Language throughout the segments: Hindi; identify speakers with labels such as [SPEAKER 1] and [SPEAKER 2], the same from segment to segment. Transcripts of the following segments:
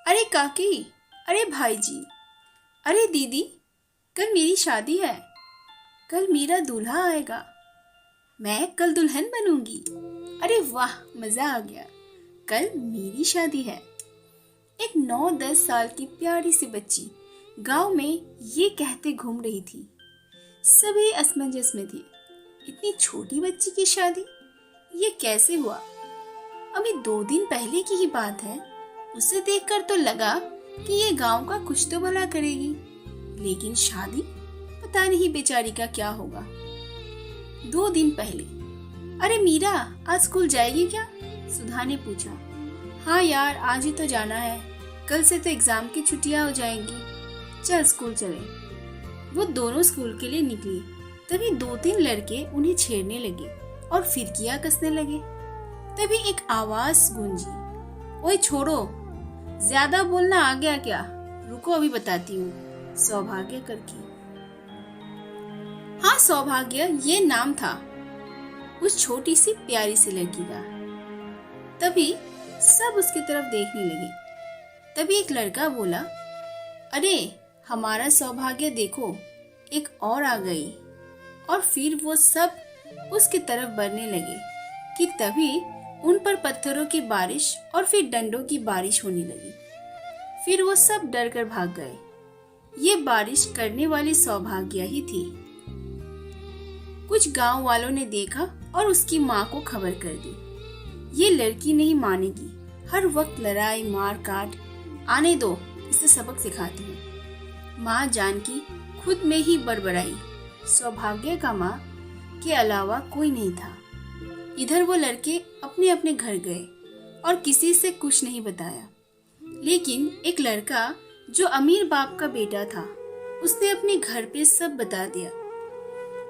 [SPEAKER 1] अरे काकी, अरे भाई जी, अरे दीदी, कल मेरी शादी है। कल मेरा दूल्हा आएगा। मैं कल दुल्हन बनूंगी। अरे वाह, मजा आ गया। कल मेरी शादी है। एक 9-10 साल की प्यारी सी बच्ची गांव में ये कहते घूम रही थी। सभी असमंजस में थे। इतनी छोटी बच्ची की शादी, ये कैसे हुआ? अभी 2 दिन पहले की ही बात है। उसे देखकर तो लगा कि ये गांव का कुछ तो भला करेगी, लेकिन शादी पता नहीं बेचारी का क्या होगा। 2 दिन पहले, अरे मीरा, आज स्कूल जाएगी क्या? सुधा ने पूछा। हाँ यार, आज ही तो जाना है। कल से तो एग्जाम की छुट्टियां हो जाएंगी। चल स्कूल चले। वो दोनों स्कूल के लिए निकली। तभी 2-3 लड़के उन्हें छेड़ने लगे और फिरकियां कसने लगे। तभी एक आवाज गूंजी, ओए छोड़ो, ज्यादा बोलना आ गया क्या? रुको अभी बताती हूँ। सौभाग्य करके। हाँ, सौभाग्य ये नाम था उस छोटी सी प्यारी सी लड़की का। तभी सब उसकी तरफ देखने लगे। तभी एक लड़का बोला, अरे हमारा सौभाग्य देखो, एक और आ गई। और फिर वो सब उसकी तरफ बढ़ने लगे कि तभी उन पर पत्थरों की बारिश और फिर डंडों की बारिश होने लगी। फिर वो सब डर कर भाग गए। ये बारिश करने वाली सौभाग्य ही थी। कुछ गांव वालों ने देखा और उसकी माँ को खबर कर दी। ये लड़की नहीं मानेगी, हर वक्त लड़ाई मार काट। आने दो, इसे सबक सिखाती हूँ। माँ जानकी खुद में ही बड़बड़ाई। सौभाग्य का माँ के अलावा कोई नहीं था। इधर वो लड़के अपने अपने घर गए और किसी से कुछ नहीं बताया। लेकिन एक लड़का जो अमीर बाप का बेटा था, उसने अपने घर पे सब बता दिया।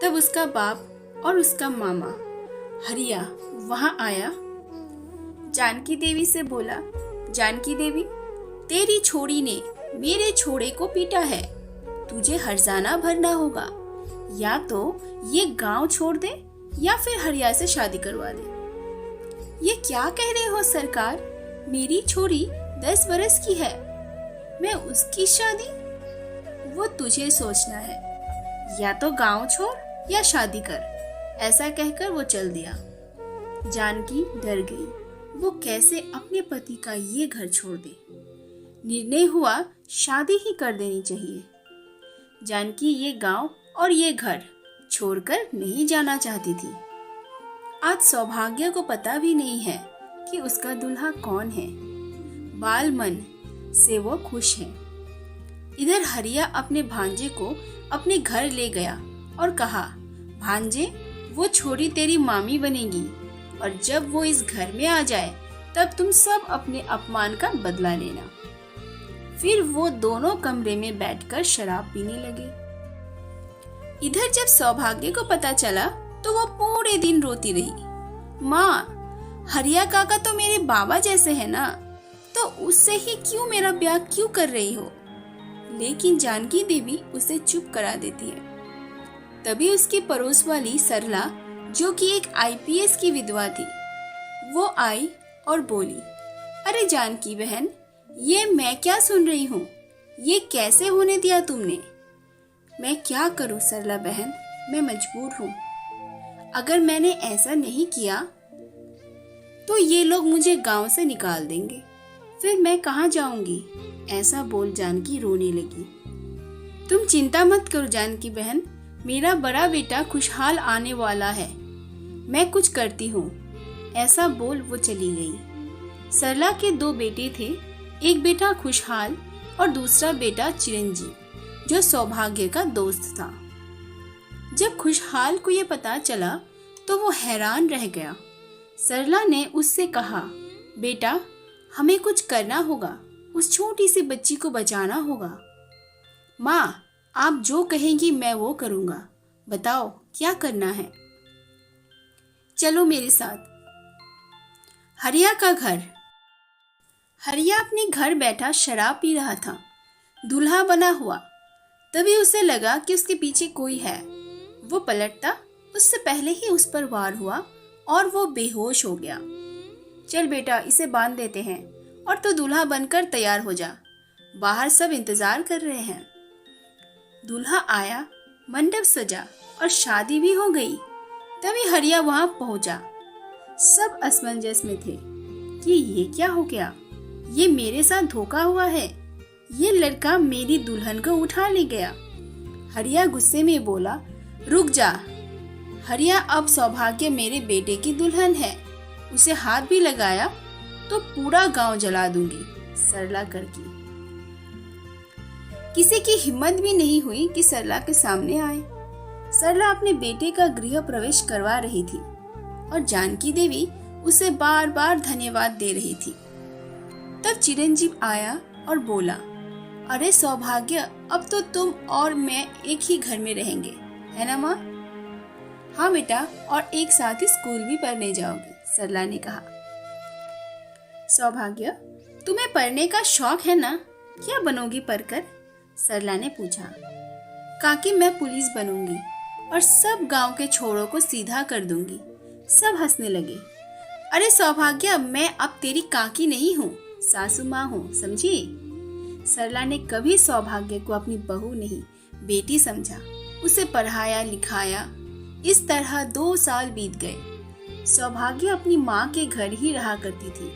[SPEAKER 1] तब उसका बाप और उसका मामा हरिया वहां आया। जानकी देवी से बोला, जानकी देवी, तेरी छोड़ी ने मेरे छोड़े को पीटा है। तुझे हर्जाना भरना होगा। या तो ये गांव छोड़ दे या फिर हरिया से शादी करवा दे। ये क्या कह रहे हो सरकार? मेरी छोरी 10 बरस की है, मैं उसकी शादी? वो तुझे सोचना है। या तो गांव छोड़ या शादी कर। ऐसा कहकर वो चल दिया। जानकी डर गई। वो कैसे अपने पति का ये घर छोड़ दे। निर्णय हुआ शादी ही कर देनी चाहिए। जानकी ये गांव और ये घर छोड़कर नहीं जाना चाहती थी। आज सौभाग्य को पता भी नहीं है कि उसका दूल्हा कौन है। बाल मन से वो खुश है। इधर हरिया अपने भांजे को अपने घर ले गया और कहा, भांजे, वो छोरी तेरी मामी बनेगी और जब वो इस घर में आ जाए तब तुम सब अपने अपमान का बदला लेना। फिर वो दोनों कमरे में बैठकर शराब पीने लगे। इधर जब सौभाग्य को पता चला तो वो पूरे दिन रोती रही। माँ, हरिया काका तो मेरे बाबा जैसे है ना, तो उससे ही क्यों मेरा ब्याह क्यों कर रही हो? लेकिन जानकी देवी उसे चुप करा देती है। तभी उसकी पड़ोस वाली सरला, जो कि एक आईपीएस की विधवा थी, वो आई और बोली, अरे जानकी बहन, ये मैं क्या सुन रही हूँ? ये कैसे होने दिया तुमने? मैं क्या करूं सरला बहन, मैं मजबूर हूँ। अगर मैंने ऐसा नहीं किया तो ये लोग मुझे गांव से निकाल देंगे। फिर मैं कहाँ जाऊंगी? ऐसा बोल जानकी रोने लगी। तुम चिंता मत करो जानकी बहन, मेरा बड़ा बेटा खुशहाल आने वाला है। मैं कुछ करती हूँ। ऐसा बोल वो चली गई। सरला के 2 बेटे थे। एक बेटा खुशहाल और दूसरा बेटा चिरंजीव, जो सौभाग्य का दोस्त था। जब खुशहाल को ये पता चला तो वो हैरान रह गया। सरला ने उससे कहा, बेटा, हमें कुछ करना होगा, उस छोटी सी बच्ची को बचाना होगा। माँ, आप जो कहेंगी मैं वो करूँगा। बताओ क्या करना है? चलो मेरे साथ। हरिया का घर। हरिया अपने घर बैठा शराब पी रहा था, दूल्हा बना हुआ। तभी उसे लगा कि उसके पीछे कोई है। वो पलटता, उससे पहले ही उस पर वार हुआ और वो बेहोश हो गया। चल बेटा, इसे बांध देते हैं और तू दूल्हा बनकर तैयार हो जा, बाहर सब इंतजार कर रहे हैं। दूल्हा आया, मंडप सजा और शादी भी हो गई। तभी हरिया वहां पहुंचा। सब असमंजस में थे कि ये क्या हो गया, ये मेरे साथ धोखा हुआ है, ये लड़का मेरी दुल्हन को उठा ले गया। हरिया गुस्से में बोला, रुक जा हरिया, अब सौभाग्य मेरे बेटे की दुल्हन है, उसे हाथ भी लगाया तो पूरा गांव जला दूंगी। सरला करके किसी की हिम्मत भी नहीं हुई कि सरला के सामने आए। सरला अपने बेटे का गृह प्रवेश करवा रही थी और जानकी देवी उसे बार बार धन्यवाद दे रही थी। तब चिरंजीव आया और बोला, अरे सौभाग्य, अब तो तुम और मैं एक ही घर में रहेंगे, है ना माँ? हाँ बेटा, और एक साथ ही स्कूल भी पढ़ने जाओगे, सरला ने कहा। सौभाग्य, तुम्हें पढ़ने का शौक है ना, क्या बनोगी पढ़कर? सरला ने पूछा। काकी, मैं पुलिस बनूंगी और सब गांव के छोरों को सीधा कर दूंगी। सब हंसने लगे। अरे सौभाग्य, मैं अब तेरी काकी नहीं हूँ, सासू माँ हूँ, समझी? सरला ने कभी सौभाग्य को अपनी बहू नहीं, बेटी समझा। उसे पढ़ाया लिखाया। इस तरह 2 साल बीत गए। सौभाग्य अपनी माँ के घर ही रहा करती थी।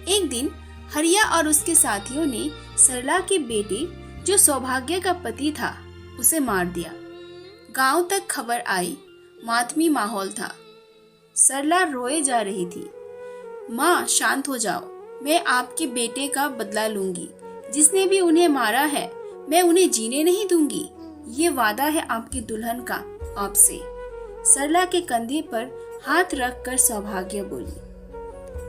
[SPEAKER 1] एक दिन हरिया और उसके साथियों ने सरला के बेटे, जो सौभाग्य का पति था, उसे मार दिया। गांव तक खबर आई, मातमी माहौल था। सरला रोए जा रही थी। माँ, शांत हो जाओ, मैं आपके बेटे का बदला लूंगी। जिसने भी उन्हें मारा है, मैं उन्हें जीने नहीं दूंगी। ये वादा है आपकी दुल्हन का आपसे। सरला के कंधे पर हाथ रखकर सौभाग्य बोली।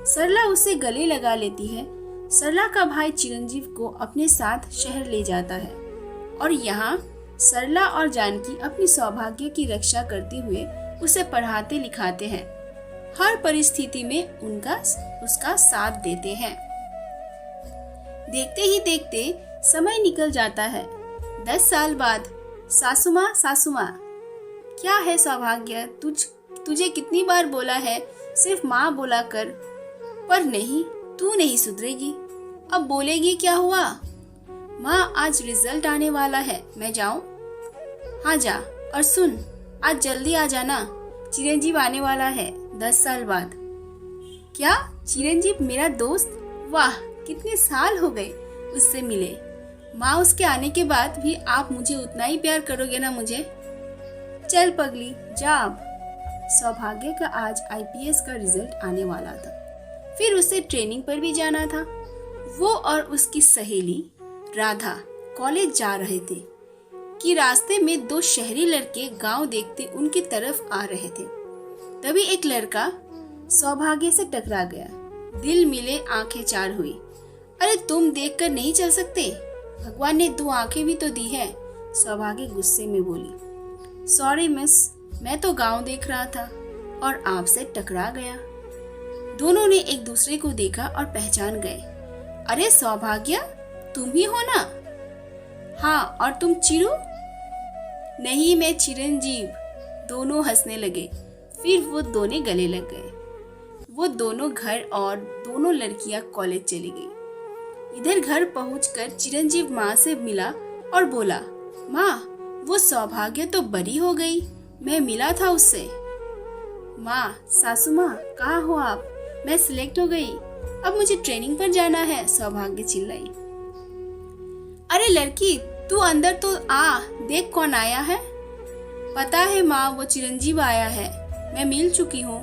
[SPEAKER 1] सरला उसे गले लगा लेती है। सरला का भाई चिरंजीव को अपने साथ शहर ले जाता है और यहाँ सरला और जानकी अपनी सौभाग्य की रक्षा करते हुए उसे पढ़ाते लिखाते हैं। हर परिस्थिति में उसका साथ देते हैं। देखते ही देखते समय निकल जाता है। 10 साल बाद, सासू माँ, क्या है सौभाग्य, तुझे कितनी बार बोला है सिर्फ माँ बोला कर, पर नहीं, तू नहीं सुधरेगी। अब बोलेगी क्या हुआ? माँ, आज रिजल्ट आने वाला है, मैं जाऊं? हाँ जा, और सुन, आज जल्दी आ जाना, चिरंजीव आने वाला है 10 साल बाद। क्या? चिरंजीव मेरा दोस्त? वाह, कितने साल हो गए उससे मिले। माँ, उसके आने के बाद भी आप मुझे उतना ही प्यार करोगे ना मुझे? चल पगली, जा अब। सौभाग्य का आज IPS का रिजल्ट आने वाला था। फिर उसे ट्रेनिंग पर भी जाना था। वो और उसकी सहेली राधा कॉलेज जा रहे थे कि रास्ते में 2 शहरी लड़के गांव देखते उनकी तरफ आ रहे थे। तभी एक लड़का सौभाग्य से टकरा गया। दिल मिले आंखें चार हुई। अरे तुम देखकर नहीं चल सकते? भगवान ने 2 आंखें भी तो दी है। सौभाग्य गुस्से में बोली। सॉरी मिस, मैं तो गांव देख रहा था और आपसे टकरा गया। दोनों ने एक दूसरे को देखा और पहचान गए। अरे सौभाग्य, तुम ही हो ना? हाँ, और तुम चिरू? नहीं, मैं चिरंजीव। दोनों हंसने लगे। फिर वो दोनों गले लग गए। वो दोनों घर और दोनों लड़कियां कॉलेज चली गई। इधर घर पहुंचकर चिरंजीव माँ से मिला और बोला, माँ, वो सौभाग्य तो बरी हो गई, मैं मिला था उससे। माँ, सासू माँ, कहाँ हो आप? मैं सिलेक्ट हो गई, अब मुझे ट्रेनिंग पर जाना है, सौभाग्य चिल्लाई। अरे लड़की, तू अंदर तो आ, देख कौन आया है। पता है माँ, वो चिरंजीव आया है, मैं मिल चुकी हूँ।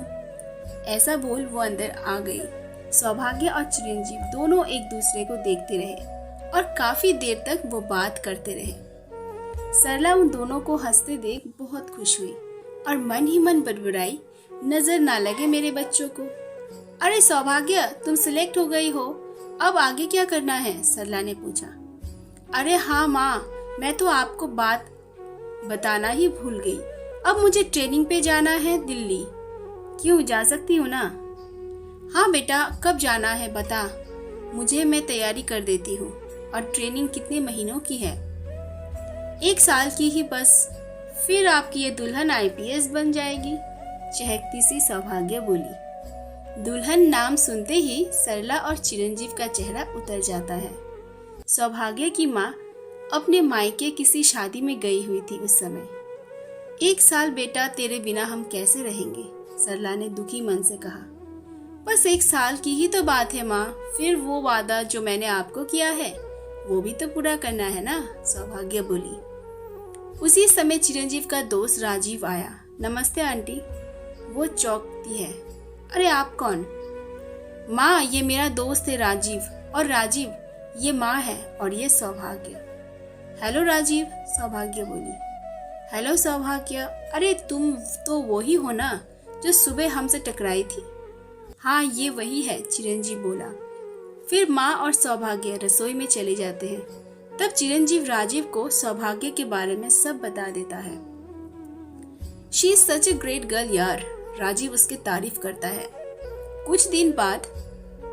[SPEAKER 1] ऐसा बोल वो अंदर आ गई। सौभाग्य और चिरंजीव दोनों एक दूसरे को देखते रहे और काफी देर तक वो बात करते रहे। सरला उन दोनों को हंसते देख बहुत खुश हुई और मन ही मन बड़बड़ाई, नजर ना लगे मेरे बच्चों को। अरे सौभाग्य, तुम सिलेक्ट हो गई हो, अब आगे क्या करना है? सरला ने पूछा। अरे हाँ माँ, मैं तो आपको बात बताना ही भूल गई। अब मुझे ट्रेनिंग पे जाना है दिल्ली। क्यों, जा सकती हूँ ना? हाँ बेटा, कब जाना है बता मुझे, मैं तैयारी कर देती हूँ। और ट्रेनिंग कितने महीनों की है? 1 साल की ही बस, फिर आपकी ये दुल्हन IPS बन जाएगी, चहकती सी सौभाग्य बोली। दुल्हन नाम सुनते ही सरला और चिरंजीव का चेहरा उतर जाता है। सौभाग्य की माँ अपने मायके किसी शादी में गई हुई थी उस समय। 1 साल बेटा, तेरे बिना हम कैसे रहेंगे, सरला ने दुखी मन से कहा। बस 1 साल की ही तो बात है माँ, फिर वो वादा जो मैंने आपको किया है वो भी तो पूरा करना है ना, सौभाग्य बोली। उसी समय चिरंजीव का दोस्त राजीव आया। नमस्ते आंटी, वो चौंकती है। अरे आप कौन? माँ, ये मेरा दोस्त है राजीव, और राजीव ये माँ है और ये सौभाग्य। हेलो राजीव, सौभाग्य बोली। हेलो सौभाग्य, अरे तुम तो वही हो ना जो सुबह हमसे टकराई थी? हाँ ये वही है, चिरंजीव बोला। फिर माँ और सौभाग्य रसोई में चले जाते हैं। तब चिरंजीव राजीव को सौभाग्य के बारे में सब बता देता है। She is such a great girl यार, राजीव उसकी तारीफ करता है। कुछ दिन बाद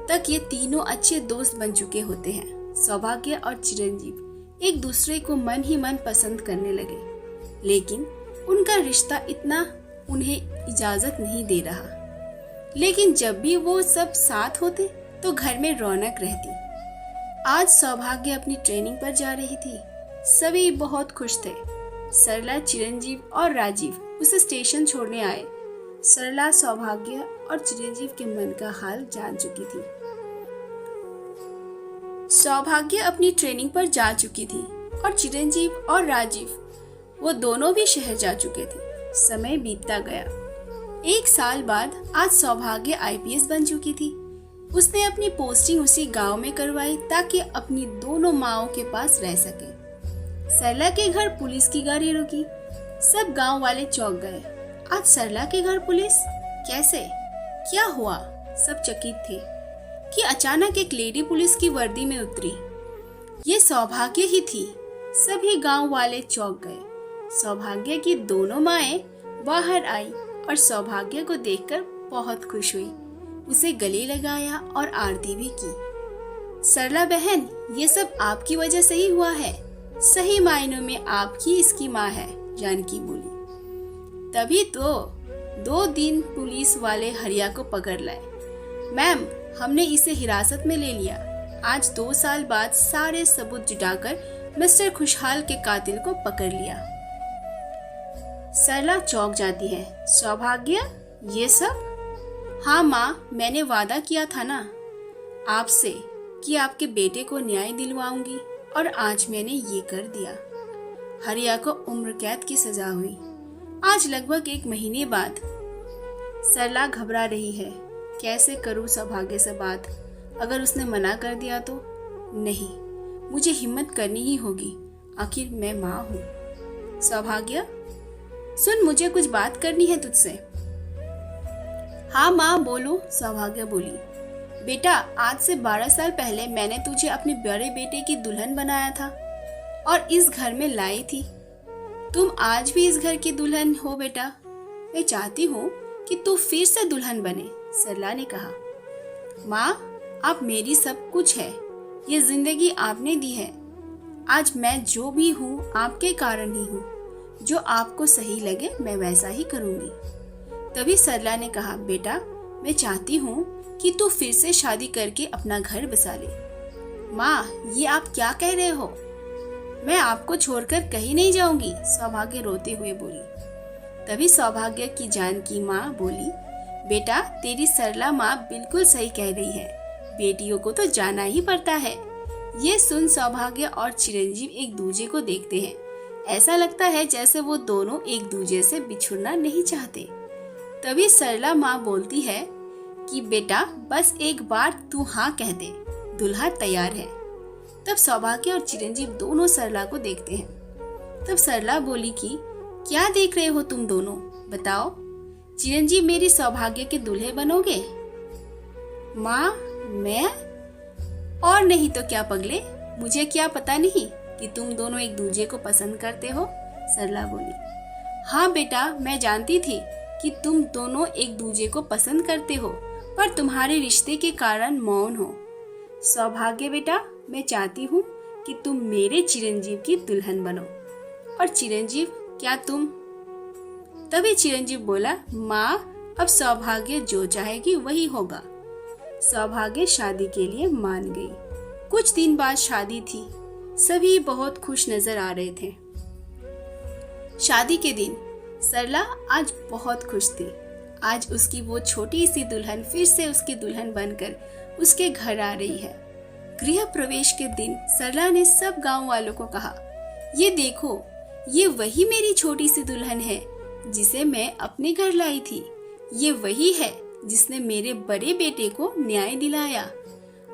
[SPEAKER 1] तक ये तीनों अच्छे दोस्त बन चुके होते हैं। सौभाग्य और चिरंजीव एक दूसरे को मन ही मन पसंद करने लगे, लेकिन उनका रिश्ता इतना उन्हें इजाजत नहीं दे रहा। लेकिन जब भी वो सब साथ होते तो घर में रौनक रहती। आज सौभाग्य अपनी ट्रेनिंग पर जा रही थी। सभी बहुत खुश थे। सरला, चिरंजीव और राजीव उसे स्टेशन छोड़ने आए। सरला सौभाग्य और चिरंजीव के मन का हाल जान चुकी थी। सौभाग्य अपनी ट्रेनिंग पर जा चुकी थी और चिरंजीव और राजीव वो दोनों भी शहर जा चुके थे। समय बीतता गया। 1 साल बाद आज सौभाग्य आईपीएस बन चुकी थी। उसने अपनी पोस्टिंग उसी गांव में करवाई ताकि अपनी दोनों माँओं के पास रह सके। सरला के घर पुलिस की गाड़ी रुकी। सब गांव वाले चौंक गए। आज सरला के घर पुलिस? कैसे? क्या हुआ? सब चकित थे कि अचानक एक लेडी पुलिस की वर्दी में उतरी। ये सौभाग्य ही थी। सभी गांव वाले चौंक गए। सौभाग्य की दोनों माएं बाहर आई और सौभाग्य को देखकर बहुत खुश हुई। उसे गले लगाया और आरती भी की। सरला बहन, ये सब आपकी वजह से ही हुआ है। सही मायनों में आप ही इसकी माँ है, जानकी बोली। तभी तो 2 दिन पुलिस वाले हरिया को पकड़ लाए। मैम, हमने इसे हिरासत में ले लिया। आज 2 साल बाद सारे सबूत जुटाकर मिस्टर खुशहाल के कातिल को पकड़ लिया। सरला चौंक जाती है। सौभाग्य, ये सब? हाँ माँ, मैंने वादा किया था ना आपसे कि आपके बेटे को न्याय दिलवाऊंगी, और आज मैंने ये कर दिया। हरिया को उम्र कैद की सजा हुई। आज लगभग 1 महीने बाद। सरला घबरा रही है। कैसे करूँ सौभाग्य से बात? अगर उसने मना कर दिया तो? नहीं, मुझे हिम्मत करनी ही होगी, आखिर मैं माँ हूँ। सौभाग्य सुन, मुझे कुछ बात करनी है तुझसे। हाँ माँ बोलो, सौभाग्य बोली। बेटा, आज से 12 साल पहले मैंने तुझे अपने बड़े बेटे की दुल्हन बनाया था और इस घर में लाई थी। तुम आज भी इस घर की दुल्हन हो बेटा। मैं चाहती हूँ कि तू फिर से दुल्हन बने, सरला ने कहा। माँ, आप मेरी सब कुछ है। ये जिंदगी आपने दी है। आज मैं जो भी हूँ आपके कारण ही हूँ। जो आपको सही लगे मैं वैसा ही करूँगी। तभी सरला ने कहा, बेटा, मैं चाहती हूँ कि तू फिर से शादी करके अपना घर बसा ले। माँ, ये आप क्या कह रहे हो? मैं आपको छोड़कर कहीं नहीं जाऊंगी, सौभाग्य रोते हुए बोली। तभी सौभाग्य की जान की माँ बोली, बेटा, तेरी सरला माँ बिल्कुल सही कह रही है। बेटियों को तो जाना ही पड़ता है। ये सुन सौभाग्य और चिरंजीव एक दूसरे को देखते हैं। ऐसा लगता है जैसे वो दोनों एक दूसरे से बिछुड़ना नहीं चाहते। तभी सरला माँ बोलती है कि बेटा, बस एक बार तू हाँ कह दे, दुल्हा तैयार है। तब सौभाग्य और चिरंजीव दोनों सरला को देखते हैं। तब सरला बोली कि क्या देख रहे हो तुम दोनों, बताओ। चिरंजीव, मेरी सौभाग्य के दूल्हे बनोगे? माँ, मैं? और नहीं तो क्या पगले, मुझे क्या पता नहीं कि तुम दोनों एक दूसरे को पसंद करते हो, सरला बोली। हाँ बेटा, मैं जानती थी कि तुम दोनों एक दूसरे को पसंद करते हो, पर तुम्हारे रिश्ते के कारण मौन हो। सौभाग्य बेटा, मैं चाहती हूँ कि तुम मेरे चिरंजीव की दुल्हन बनो। और चिरंजीव, क्या तुम? तभी चिरंजीव बोला, माँ, अब सौभाग्य जो चाहेगी वही होगा। सौभाग्य शादी के लिए मान गई। कुछ दिन बाद शादी थी। सभी बहुत खुश नजर आ रहे थे। शादी के दिन सरला आज बहुत खुश थी। आज उसकी वो छोटी सी दुल्हन फिर से उसकी दुल्हन बनकर उसके घर आ रही है। गृह प्रवेश के दिन सरला ने सब गांव वालों को कहा, ये देखो, ये वही मेरी छोटी सी दुल्हन है जिसे मैं अपने घर लाई थी। ये वही है जिसने मेरे बड़े बेटे को न्याय दिलाया।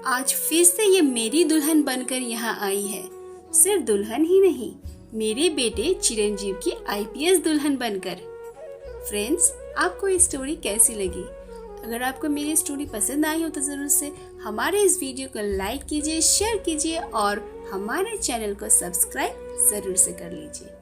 [SPEAKER 1] आज फिर से ये मेरी दुल्हन बनकर यहाँ आई है। सिर्फ दुल्हन ही नहीं, मेरे बेटे चिरंजीव की आईपीएस दुल्हन बनकर। फ्रेंड्स, आपको ये स्टोरी कैसी लगी? अगर आपको मेरी स्टोरी पसंद आई हो तो जरूर से हमारे इस वीडियो को लाइक कीजिए, शेयर कीजिए और हमारे चैनल को सब्सक्राइब जरूर से कर लीजिए।